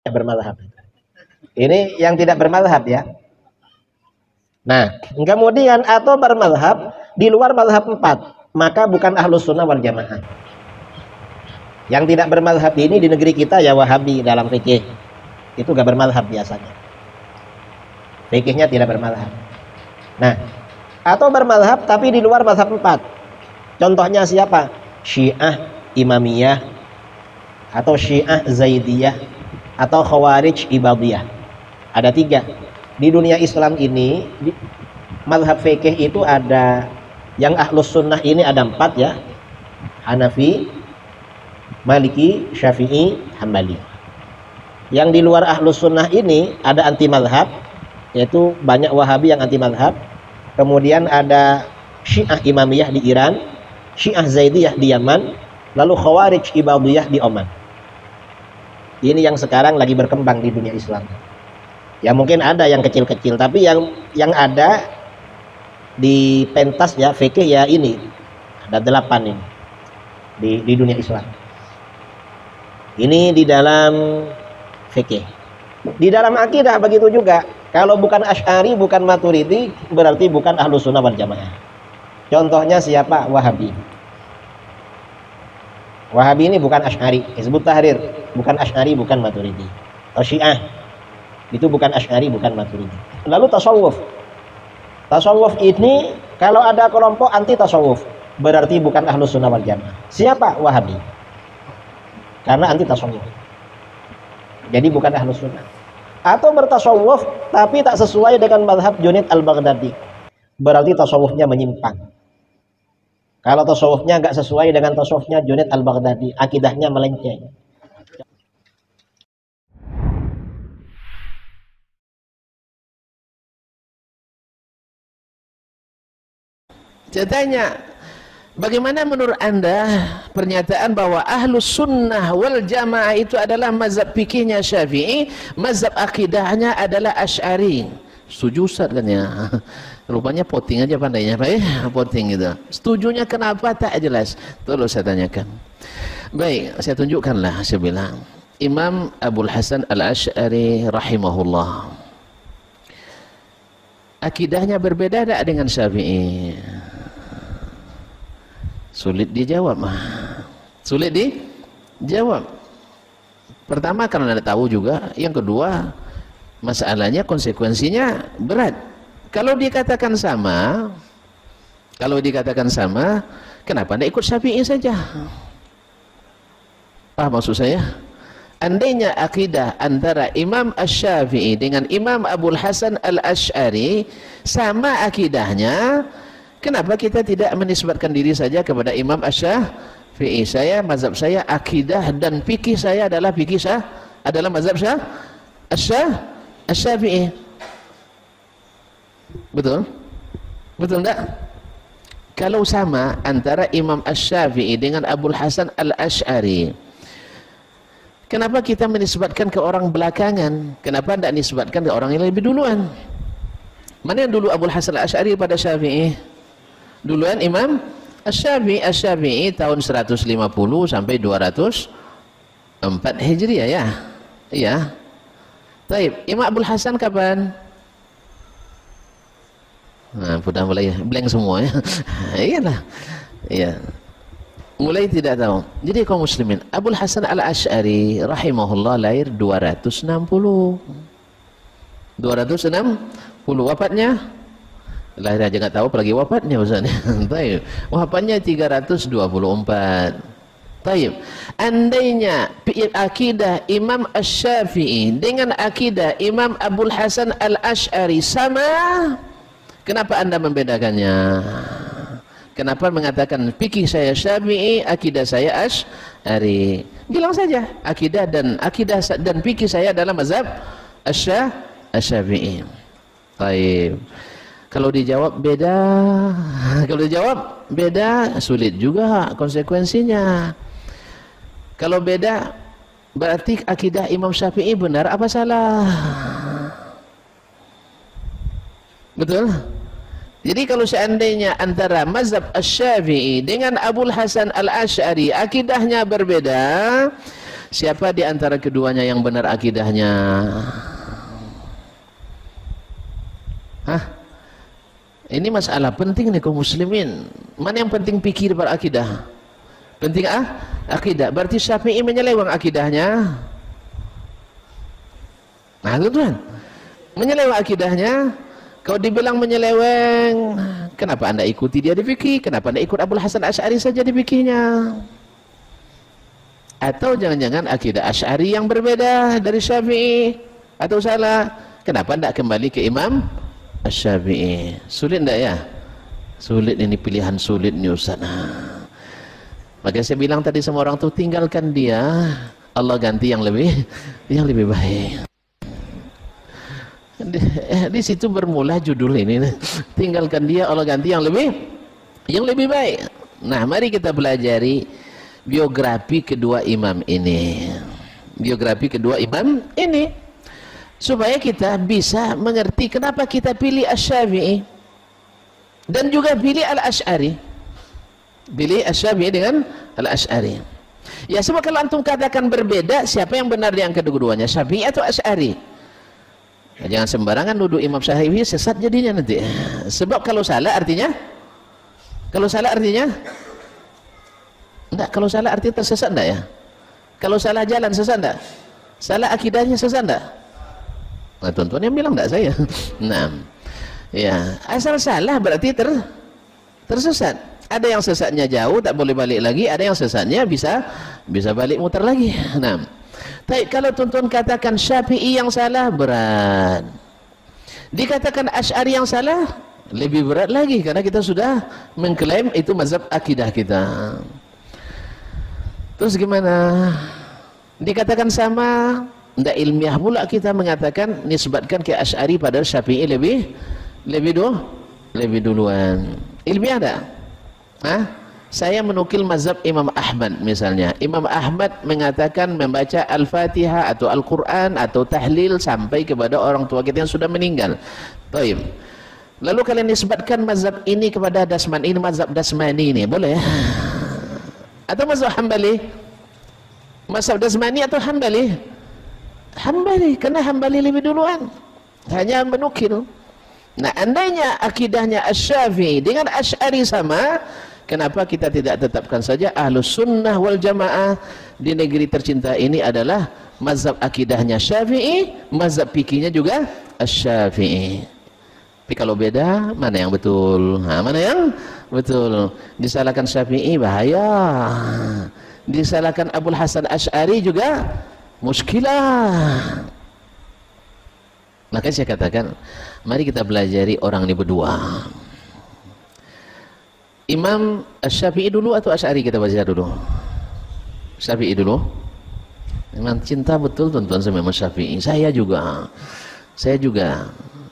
bermadhab. Ini yang tidak bermadhab ya. Nah, kemudian atau bermadhab di luar madhab 4, maka bukan ahlus sunnah wal jamaah. Yang tidak bermadhab ini di negeri kita ya Wahabi dalam fikih. Itu gak bermadhab biasanya. Fikihnya tidak bermadhab. Nah, atau bermadhab tapi di luar madhab 4. Contohnya siapa? Syiah Imamiyah, atau Syiah Zaidiyah, atau Khawarij Ibadiyah. Ada 3. Di dunia Islam ini, madhab fikih itu ada, yang ahlus sunnah ini ada 4 ya. Hanafi, Maliki, Syafi'i, Hambali. Yang di luar ahlus sunnah ini ada anti madhab, yaitu banyak Wahabi yang anti madhab. Kemudian ada Syiah Imamiyah di Iran, Syiah Zaidiyah di Yaman, lalu Khawarij Ibadiyah di Oman. Ini yang sekarang lagi berkembang di dunia Islam. Ya mungkin ada yang kecil-kecil, tapi yang ada di pentas ya fikih ya ini ada 8 ini di dunia Islam. Ini di dalam fikih. Di dalam akidah begitu juga. Kalau bukan Asy'ari, bukan Maturidi, berarti bukan Ahlus Sunnah wal Jamaah. Contohnya siapa? Wahabi. Wahabi ini bukan Asy'ari, Hizbut Tahrir bukan Asy'ari, bukan Maturidi. Atau Syiah itu bukan Asy'ari, bukan Maturidi. Lalu tasawuf. Tasawuf ini kalau ada kelompok anti tasawuf, berarti bukan Ahlus Sunnah wal Jamaah. Siapa? Wahabi. Karena anti tasawuf. Jadi bukan Ahlus Sunnah. Atau bertasawuf tapi tak sesuai dengan mazhab Junaid al-Baghdadi, berarti tasawufnya menyimpang. Kalau tasawufnya nggak sesuai dengan tasawufnya Junaid al-Baghdadi, akidahnya melenceng. Saya tanya, bagaimana menurut Anda pernyataan bahwa Ahlus Sunnah wal Jamaah itu adalah mazhab fikihnya Syafi'i, mazhab akidahnya adalah Asy'ari? Setuju Ustaz kan ya? Rupanya poting aja pandainya Pak ya, poting gitu. Setujunya kenapa tak jelas. Tolong saya tanyakan. Baik, saya tunjukkanlah, saya bilang. Imam Abul Hasan Al-Asy'ari rahimahullah. Akidahnya berbeda tak dengan Syafi'i? Sulit dijawab. Sulit dijawab. Pertama karena tidak tahu juga, yang kedua masalahnya konsekuensinya berat. Kalau dikatakan sama, kenapa tidak ikut Syafi'i saja? Paham maksud saya? Andainya akidah antara Imam Asy-Syafi'i dengan Imam Abul Hasan Al-Asy'ari sama akidahnya, kenapa kita tidak menisbatkan diri saja kepada Imam Asy-Syafi'i? Saya, mazhab saya, akidah dan fikih saya adalah adalah mazhab Asy-Syafi'i. Betul? Betul enggak? Kalau sama antara Imam Asy-Syafi'i dengan Abul Hasan Al-Asy'ari, kenapa kita menisbatkan ke orang belakangan? Kenapa tidak nisbatkan ke orang yang lebih duluan? Mana yang dulu Abul Hasan Al-Asy'ari pada Syafi'i? Duluan Imam Asy-Syafi'i. Asy-Syafi'i tahun 150 sampai 204 Hijriah ya. Iya. Taib. Imam Abul Hasan kapan? Nah, sudah mulai blank semua ya. Iyalah. Iya. Mulai tidak tahu. Jadi kaum muslimin, Abul Hasan Al-Asy'ari rahimahullah lahir 260. Wafatnya lahir aja nggak tahu apalagi wafatnya Ustaz. Baik. Wafatnya 324. Baik. Andainya akidah Imam Asy-Syafi'i dengan akidah Imam Abul Hasan Al-Asy'ari sama, kenapa Anda membedakannya? Kenapa mengatakan fikih saya Syafi'i, akidah saya Asy'ari? Bilang saja akidah dan fikih saya adalah mazhab Asy-Syafi'i. Baik. Kalau dijawab beda, sulit juga konsekuensinya. Kalau beda, berarti akidah Imam Syafi'i benar apa salah? Betul? Jadi kalau seandainya antara mazhab Asy-Syafi'i dengan Abul Hasan Al-Asy'ari akidahnya berbeda, Siapa di antara keduanya yang benar akidahnya? Hah? Ini masalah penting nih kaum muslimin. Mana yang penting pikir berakidah? Penting akidah. Berarti Syafi'i menyeleweng akidahnya. Nah, tuan, menyeleweng akidahnya. Kau dibilang menyeleweng, kenapa anda ikuti dia di fikih? Kenapa anda ikut Abul Hasan Asy'ari saja di fikihnya? Atau jangan-jangan akidah Asy'ari yang berbeda dari Syafi'i? Atau salah? Kenapa anda kembali ke Imam Asy-Syafi'i? Sulit enggak ya? Sulit ini, pilihan sulit nih Ustaz. Maka saya bilang tadi sama orang tuh, tinggalkan dia, Allah ganti yang lebih baik. Di situ bermula judul ini. Tinggalkan dia, Allah ganti yang lebih baik. Nah, mari kita pelajari biografi kedua imam ini. Biografi kedua imam ini supaya kita bisa mengerti kenapa kita pilih Asy-Syafi'i dan juga pilih Al-Asy'ari. Pilih Asy-Syafi'i dengan Al-Asy'ari. Ya, sebab kalau antum katakan berbeda, siapa yang benar yang kedua-duanya? Syafi'i atau Asy'ari? Jangan sembarangan nuduh Imam Syafi'i, sesat jadinya nanti. Sebab kalau salah artinya enggak, kalau salah artinya tersesat enggak ya? Kalau salah jalan sesat enggak? Salah akidahnya sesat enggak? Nah, tuan-tuan yang bilang enggak saya. Nah, ya, asal salah berarti tersesat. Ada yang sesatnya jauh tak boleh balik lagi, ada yang sesatnya bisa balik muter lagi. Nah, tapi kalau tuan-tuan katakan Syafi'i yang salah, berat. Dikatakan Asy'ari yang salah, lebih berat lagi, karena kita sudah mengklaim itu mazhab akidah kita. Terus gimana? Dikatakan sama, tidak ilmiah pula kita mengatakan nisbatkan ke Asy'ari padahal Syafi'i lebih duluan. Ilmiah tak? Hah? Saya menukil mazhab Imam Ahmad misalnya. Imam Ahmad mengatakan membaca Al-Fatihah atau Al-Quran atau tahlil sampai kepada orang tua kita yang sudah meninggal. Baik. Lalu kalian nisbatkan mazhab ini kepada Dasmani, ini mazhab Dasmani ini, boleh? Atau mazhab Hambali? Mazhab Dasmani atau Hambali? Hambali, karena Hambali lebih duluan. Hanya menukil. Nah, andainya akidahnya Asy-Syafi'i dengan Asy'ari sama, kenapa kita tidak tetapkan saja Ahlus Sunnah wal Jamaah di negeri tercinta ini adalah mazhab akidahnya Syafi'i, mazhab fikihnya juga Asy-Syafi'i. Tapi kalau beda, mana yang betul? Nah, mana yang betul? Disalahkan Syafi'i bahaya. Disalahkan Abul Hasan Asy'ari juga muskilah. Makanya saya katakan, mari kita pelajari orang ini berdua. Imam Asy-Syafi'i dulu atau Asy'ari kita baca dulu? Syafi'i dulu. Memang cinta betul tuan-tuan sama Imam Syafi'i. Saya juga.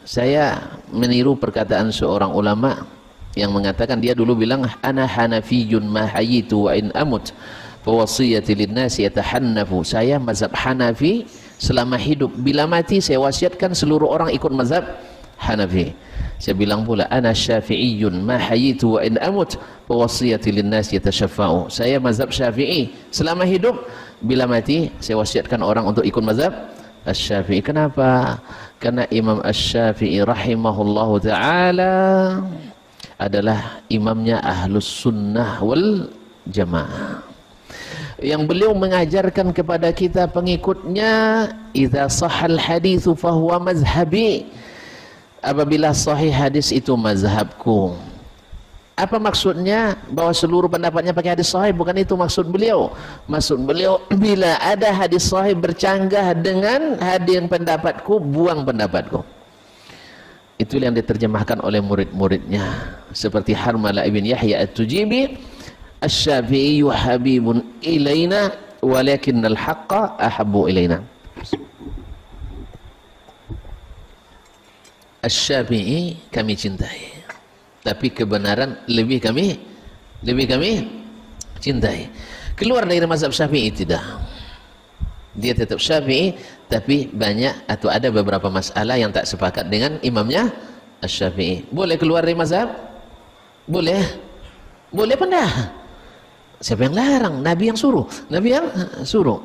Saya meniru perkataan seorang ulama yang mengatakan, dia dulu bilang, ana hanafiyyun ma hayitu wa in amut fa wasiyati lin-nasi yatahannafu. Saya mazhab Hanafi selama hidup, bila mati saya wasiatkan seluruh orang ikut mazhab Hanafi. Saya bilang pula, ana syafi'iyyun ma hayitu wa in amut fa wasiyati lin-nasi yatashaffa'u. Saya mazhab Syafi'i selama hidup, bila mati saya wasiatkan orang untuk ikut mazhab Asy-Syafi'i. Kenapa? Karena Imam Asy-Syafi'i rahimahullahu ta'ala adalah imamnya Ahlus Sunnah wal Jamaah, yang beliau mengajarkan kepada kita pengikutnya, idza sahal haditsu fahuwa mazhabi. Apabila sahih hadis itu mazhabku. Apa maksudnya? Bahwa seluruh pendapatnya pakai hadis sahih? Bukan itu maksud beliau. Maksud beliau, bila ada hadis sahih bercanggah dengan hadis pendapatku, buang pendapatku. Itu yang diterjemahkan oleh murid-muridnya, seperti Harmalah ibn Yahya At-Tujibi, Asy-Syafi'i habibun ilaina walakinnal haqqa ahabbu ilaina. Asy-Syafi'i kami cintai, tapi kebenaran lebih kami cintai. Keluar dari mazhab Syafi'i tidak. Dia tetap Syafi'i, tapi banyak atau ada beberapa masalah yang tak sepakat dengan imamnya Asy-Syafi'i. Boleh keluar dari mazhab? Boleh. Boleh apa enggak? Siapa yang larang? Nabi yang suruh. Nabi yang suruh.